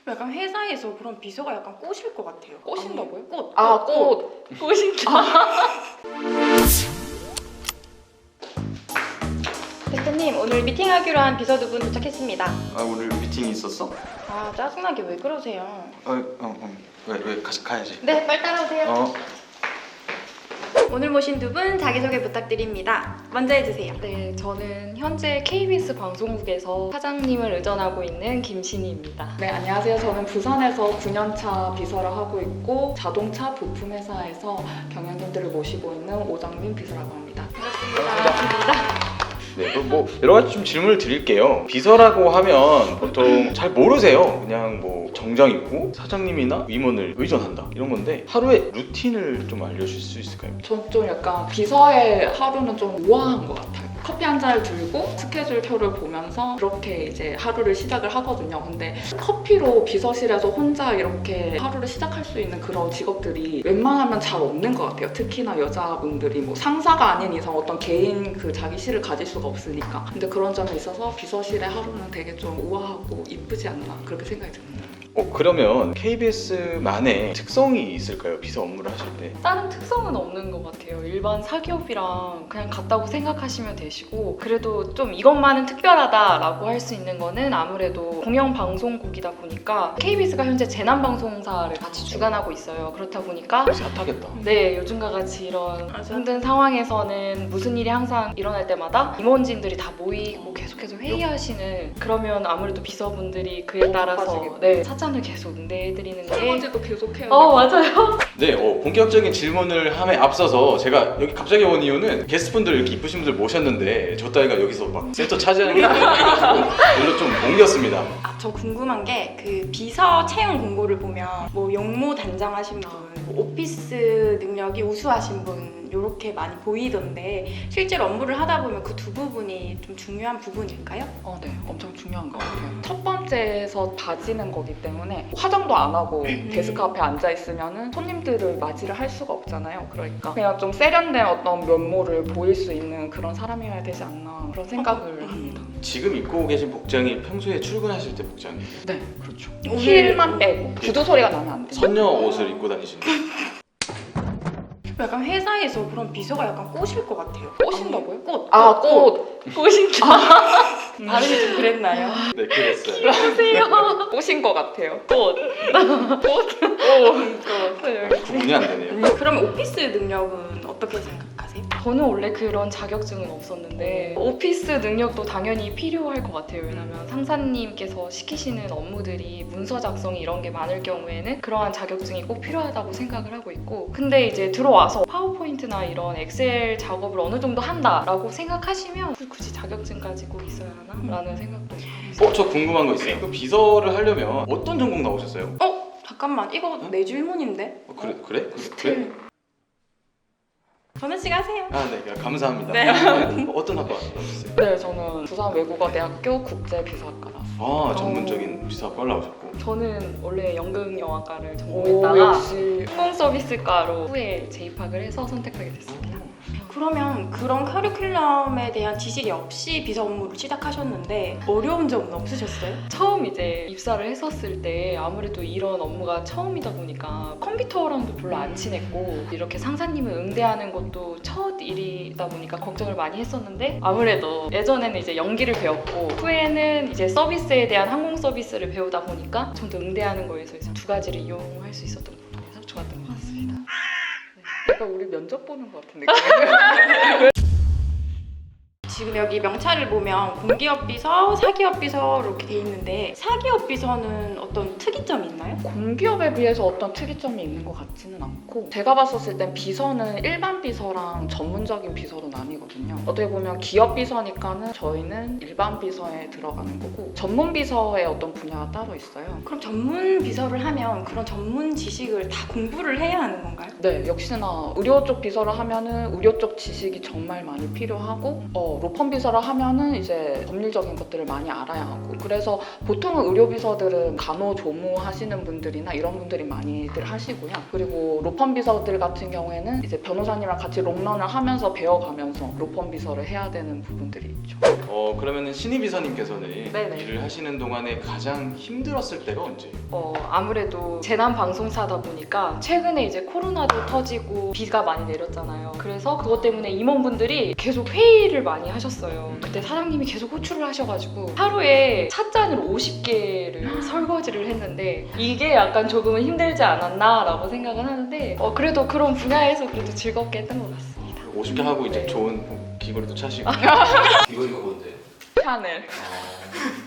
약간 회사에서 그런 비서가 약간 꼬실 것 같아요. 꼬신다고요? 꽃. 아, 꽃. 꼬신다. 대표님, 오늘 미팅하기로 한 비서 두 분 도착했습니다. 아 오늘 미팅이 있었어? 아, 짜증나게 왜 그러세요? 왜 가야지. 네, 빨리 따라오세요. 어. 오늘 모신 두 분 자기소개 부탁드립니다. 먼저 해주세요. 네, 저는 현재 KBS 방송국에서 사장님을 의전하고 있는 김신희입니다. 네, 안녕하세요. 저는 부산에서 9년차 비서를 하고 있고 자동차 부품 회사에서 경영진들을 모시고 있는 오정민 비서라고 합니다. 반갑습니다. 네, 뭐 여러 가지 좀 질문을 드릴게요. 비서라고 하면 보통 잘 모르세요. 그냥 뭐 정장 입고 사장님이나 임원을 의전한다 이런 건데 하루의 루틴을 좀 알려주실 수 있을까요? 전 좀 약간 비서의 하루는 좀 우아한 것 같아요. 커피 한 잔을 들고 스케줄표를 보면서 그렇게 이제 하루를 시작을 하거든요. 근데 커피로 비서실에서 혼자 이렇게 하루를 시작할 수 있는 그런 직업들이 웬만하면 잘 없는 것 같아요. 특히나 여자분들이 뭐 상사가 아닌 이상 어떤 개인 그 자기 실을 가질 수가 없으니까. 근데 그런 점에 있어서 비서실의 하루는 되게 좀 우아하고 이쁘지 않나 그렇게 생각이 듭니다. 그러면 KBS만의 특성이 있을까요? 비서 업무를 하실 때? 다른 특성은 없는 것 같아요. 일반 사기업이랑 그냥 같다고 생각하시면 되시고, 그래도 좀 이것만은 특별하다라고 할 수 있는 거는 아무래도 공영방송국이다 보니까 KBS가 현재 재난방송사를 같이 주관하고 있어요. 그렇다 보니까 그래서 핫하겠다. 네, 요즘과 같이 이런 맞아. 힘든 상황에서는 무슨 일이 항상 일어날 때마다 임원진들이 다 모이고 계속해서 회의하시는, 그러면 아무래도 비서분들이 그에 따라서 네, 사찬을 계속 응대해드리는 게 설거지도 계속해요. 맞아요. 네, 본격적인 질문을 함에 앞서서 제가 여기 갑자기 온 이유는 게스트분들 이렇게 이쁘신 분들 모셨는데 저 따위가 여기서 막 센터 차지하는 게 아니라고 일로 좀 옮겼습니다. 아, 저 궁금한 게 그 비서 채용 공고를 보면 뭐 용모 단장하신 분, 뭐 오피스 능력이 우수하신 분 이렇게 많이 보이던데 실제로 업무를 하다 보면 그 두 부분이 좀 중요한 부분일까요? 네, 엄청 중요한 것 같아요. 첫 번째에서 다지는 거기 때문에 화장도 안 하고 데스크 앞에 앉아 있으면은 손님들을 맞이를 할 수가 없잖아요. 그러니까 그냥 좀 세련된 어떤 면모를 보일 수 있는 그런 사람이어야 되지 않나 그런 생각을 합니다. 지금 입고 계신 복장이 평소에 출근하실 때 복장이에요? 네, 그렇죠. 오늘- 힐만 빼고 구두 소리가 나면 안 돼요. 선녀 옷을 입고 다니시는 거예요? 약간 회사에서 그런 비서가 약간 꼬실 것 같아요. 꼬신다고요? 꽃. 아, 꽃. 꼬신다. 발음이 좀 그랬나요? 네, 그랬어요. 꼬신 것 같아요. 꽃. 구분이 안 되네요. 그러면 오피스 능력은 어떻게 생각하세요? 저는 원래 그런 자격증은 없었는데 오피스 능력도 당연히 필요할 것 같아요. 왜냐면 상사님께서 시키시는 업무들이 문서 작성이 이런 게 많을 경우에는 그러한 자격증이 꼭 필요하다고 생각을 하고 있고, 근데 이제 들어와서 파워포인트나 이런 엑셀 작업을 어느 정도 한다라고 생각하시면 굳이 자격증 가지고 있어야 하나? 라는 생각도 하고 있어요. 저 궁금한 거 있어요. 그 비서를 하려면 어떤 전공 나오셨어요? 잠깐만, 이거 내 질문인데? 그래? 그래? 전현 씨가 하세요. 아, 네, 감사합니다. 네. 어떤 학과 나오셨어요? 네, 저는 부산외국어대학교 국제비서학과 나왔어요. 전문적인 비서학과를 나오셨고. 저는 원래 연극영화과를 오, 전공했다가 역시. 항공서비스과로 후에 재입학을 해서 선택하게 됐습니다. 그러면 그런 커리큘럼에 대한 지식이 없이 비서 업무를 시작하셨는데 어려운 점은 없으셨어요? 처음 이제 입사를 했었을 때 아무래도 이런 업무가 처음이다 보니까 컴퓨터랑도 별로 안 친했고 이렇게 상사님을 응대하는 것도 첫 일이다 보니까 걱정을 많이 했었는데, 아무래도 예전에는 이제 연기를 배웠고 후에는 이제 서비스에 대한 항공 서비스를 배우다 보니까 좀 더 응대하는 거에서 두 가지를 이용할 수 있었던 부분에서 좋았던 것 같습니다. 네. 약간 우리 면접 보는 것 같은 느낌. 지금 여기 명찰을 보면 공기업 비서, 사기업 비서 이렇게 돼 있는데 사기업 비서는 어떤 특이점이 있나요? 공기업에 비해서 어떤 특이점이 있는 것 같지는 않고, 제가 봤었을 땐 비서는 일반 비서랑 전문적인 비서로 나뉘거든요. 어떻게 보면 기업 비서니까는 저희는 일반 비서에 들어가는 거고 전문 비서의 어떤 분야가 따로 있어요. 그럼 전문 비서를 하면 그런 전문 지식을 다 공부를 해야 하는 건가요? 네, 역시나 의료 쪽 비서를 하면은 의료 쪽 지식이 정말 많이 필요하고 로펌 비서를 하면은 이제 법률적인 것들을 많이 알아야 하고, 그래서 보통은 의료 비서들은 간호조무 하시는 분들이나 이런 분들이 많이들 하시고요. 그리고 로펌 비서들 같은 경우에는 이제 변호사님이랑 같이 롱런을 하면서 배워가면서 로펌 비서를 해야 되는 부분들이 있죠. 그러면은 신입 비서님께서는 네네. 일을 하시는 동안에 가장 힘들었을 때가 언제? 아무래도 재난 방송사다 보니까 최근에 이제 코로나도 터지고 비가 많이 내렸잖아요. 그래서 그것 때문에 임원분들이 계속 회의를 많이 하셨어요. 그때 사장님이 계속 호출을 하셔가지고 하루에 찻잔을 50개를 설거지를 했는데 이게 약간 조금은 힘들지 않았나라고 생각은 하는데 그래도 그런 분야에서 그래도 즐겁게 했던 것 같습니다. 50개 하고 이제 네. 좋은 귀걸이도 차시고. 이거 뭔데? 샤넬.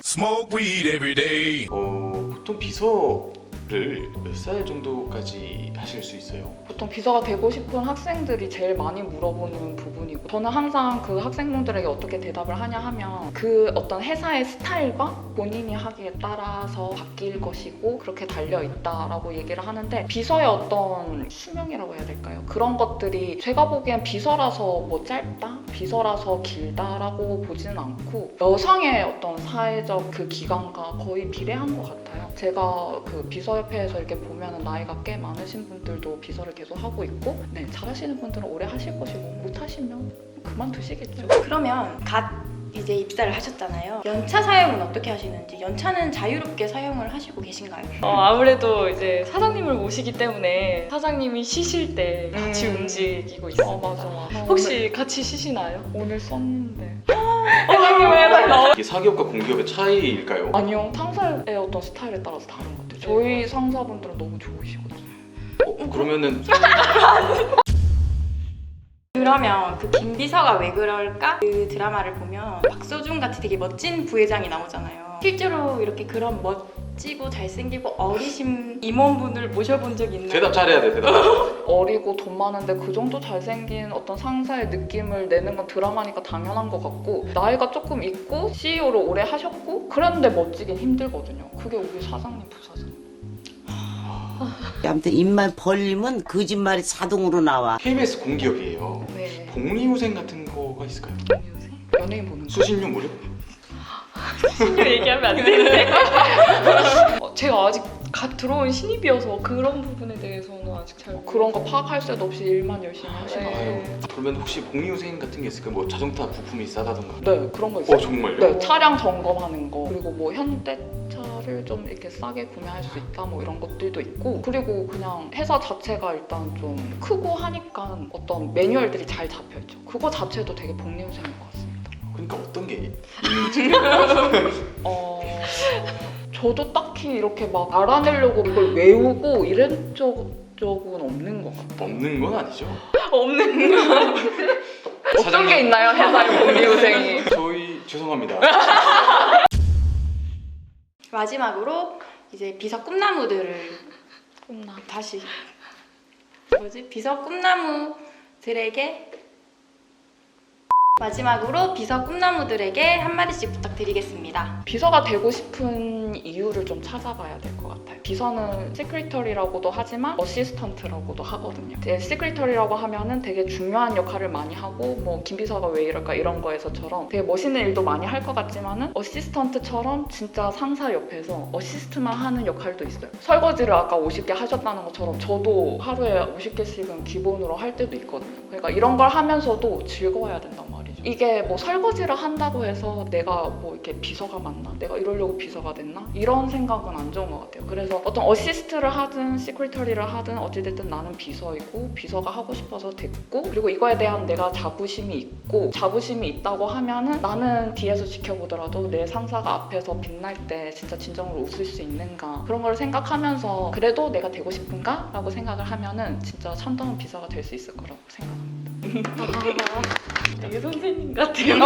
Smoke weed every day. 보통 비서를 몇 살 정도까지 하실 수 있어요? 보통 비서가 되고 싶은 학생들이 제일 많이 물어보는 부분이고, 저는 항상 그 학생분들에게 어떻게 대답을 하냐 하면 그 어떤 회사의 스타일과 본인이 하기에 따라서 바뀔 것이고 그렇게 달려있다라고 얘기를 하는데, 비서의 어떤 수명이라고 해야 될까요? 그런 것들이 제가 보기엔 비서라서 뭐 짧다? 비서라서 길다라고 보지는 않고 여성의 어떤 사회적 그 기간과 거의 비례한 것 같아요. 제가 그 비서협회에서 이렇게 보면 나이가 꽤 많으신 분들도 비서를 계속 하고 있고, 네, 잘하시는 분들은 오래 하실 것이고 못하시면 그만두시겠죠. 그러면 갓 이제 입사를 하셨잖아요. 연차 사용은 어떻게 하시는지, 연차는 자유롭게 사용을 하시고 계신가요? 아무래도 이제 사장님을 모시기 때문에 사장님이 쉬실 때 같이 움직이고 있어요. 맞아. 혹시 같이 쉬시나요? 오늘 썼는데. 사장님을 해달라. 이게 사기업과 공기업의 차이일까요? 아니요, 상사의 어떤 스타일에 따라서 다른 것 같아요. 저희 상사분들은 너무 좋으시거든요. 그러면은 그러면 그 김비서가 왜 그럴까? 그 드라마를 보면 박소준 같이 되게 멋진 부회장이 나오잖아요. 실제로 이렇게 그런 멋지고 잘생기고 어리신 임원분을 모셔본 적 있나요? 대답 잘해야 돼, 대답. 어리고 돈 많은데 그 정도 잘생긴 어떤 상사의 느낌을 내는 건 드라마니까 당연한 것 같고, 나이가 조금 있고 CEO를 오래 하셨고 그랬는데 멋지긴 힘들거든요. 그게 우리 사장님, 부사장. 아무튼 입만 벌리면 거짓말이 자동으로 나와. KBS 공기업이에요. 네. 복리후생 같은 거가 있을까요? 요새 연예인 보는 거. 수신료 무료? 신규 얘기하면 안 되는데. 제가 아직 갓 들어온 신입이어서 그런 부분에 대해서는 아직 잘 그런 거 파악할 새도 없이 일만 열심히 하시나요? 아유, 그러면 혹시 복리후생 같은 게 있을까요? 뭐 자동차 부품이 싸다던가? 네, 그런 거 있어요. 정말요? 네, 차량 점검하는 거, 그리고 뭐 현대차를 좀 이렇게 싸게 구매할 수 있다 뭐 이런 것들도 있고, 그리고 그냥 회사 자체가 일단 좀 크고 하니까 어떤 매뉴얼들이 잘 잡혀있죠. 그거 자체도 되게 복리후생인 것 같습니다. 그러니까 어떤 게 저도 딱히 이렇게 막 알아내려고 이걸 외우고 이런 적은 없는 것 같아요. 없는 건 아니죠? 없는 거. 어떤 게 있나요, 회사의 복리후생이? 저희 죄송합니다. 마지막으로 이제 비서 꿈나무들을 다시 비서 꿈나무들에게 마지막으로 비서 꿈나무들에게 한마디씩 부탁드리겠습니다. 비서가 되고 싶은 이유를 좀 찾아봐야 될 것 같아요. 비서는 시크리터리라고도 하지만 어시스턴트라고도 하거든요. 이제 시크리터리라고 하면은 되게 중요한 역할을 많이 하고, 뭐 김 비서가 왜 이럴까 이런 거에서처럼 되게 멋있는 일도 많이 할 것 같지만은 어시스턴트처럼 진짜 상사 옆에서 어시스트만 하는 역할도 있어요. 설거지를 아까 50개 하셨다는 것처럼 저도 하루에 50개씩은 기본으로 할 때도 있거든요. 그러니까 이런 걸 하면서도 즐거워야 된단 말이에요. 이게 뭐 설거지를 한다고 해서 내가 뭐 이렇게 비서가 맞나? 내가 이러려고 비서가 됐나? 이런 생각은 안 좋은 것 같아요. 그래서 어떤 어시스트를 하든 시크리터리를 하든 어찌됐든 나는 비서이고 비서가 하고 싶어서 됐고, 그리고 이거에 대한 내가 자부심이 있고, 자부심이 있다고 하면은 나는 뒤에서 지켜보더라도 내 상사가 앞에서 빛날 때 진짜 진정으로 웃을 수 있는가, 그런 걸 생각하면서 그래도 내가 되고 싶은가? 라고 생각을 하면은 진짜 참다운 비서가 될 수 있을 거라고 생각합니다. 되게 선생님 같아요.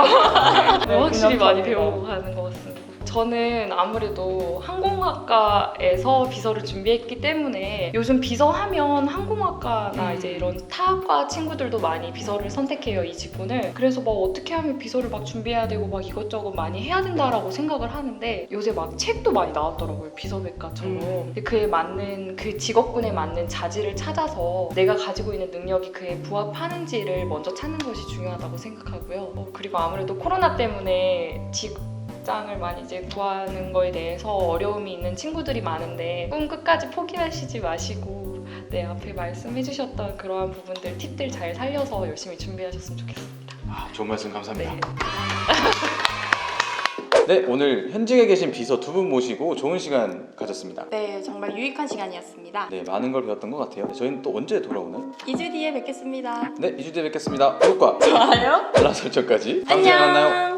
네, 확실히 많이 그냥 배우고 가는 것 같습니다. 저는 아무래도 항공학과에서 비서를 준비했기 때문에 요즘 비서하면 항공학과나 이제 이런 타학과 친구들도 많이 비서를 선택해요, 이 직군을. 그래서 막 어떻게 하면 비서를 막 준비해야 되고 막 이것저것 많이 해야 된다라고 생각을 하는데 요새 막 책도 많이 나왔더라고요, 비서백과처럼. 그에 맞는 그 직업군에 맞는 자질을 찾아서 내가 가지고 있는 능력이 그에 부합하는지를 먼저 찾는 것이 중요하다고 생각하고요. 그리고 아무래도 코로나 때문에 직장을 많이 이제 구하는 거에 대해서 어려움이 있는 친구들이 많은데 꿈 끝까지 포기하시지 마시고 네, 앞에 말씀해주셨던 그러한 부분들, 팁들 잘 살려서 열심히 준비하셨으면 좋겠습니다. 좋은 말씀 감사합니다. 네. 네, 오늘 현직에 계신 비서 두 분 모시고 좋은 시간 가졌습니다. 네, 정말 유익한 시간이었습니다. 네, 많은 걸 배웠던 것 같아요. 저희는 또 언제 돌아오나요? 2주 뒤에 뵙겠습니다. 네, 2주 뒤에 뵙겠습니다. 구독과 좋아요. 알람 설정까지. 다음 시간에 만나요. 안녕.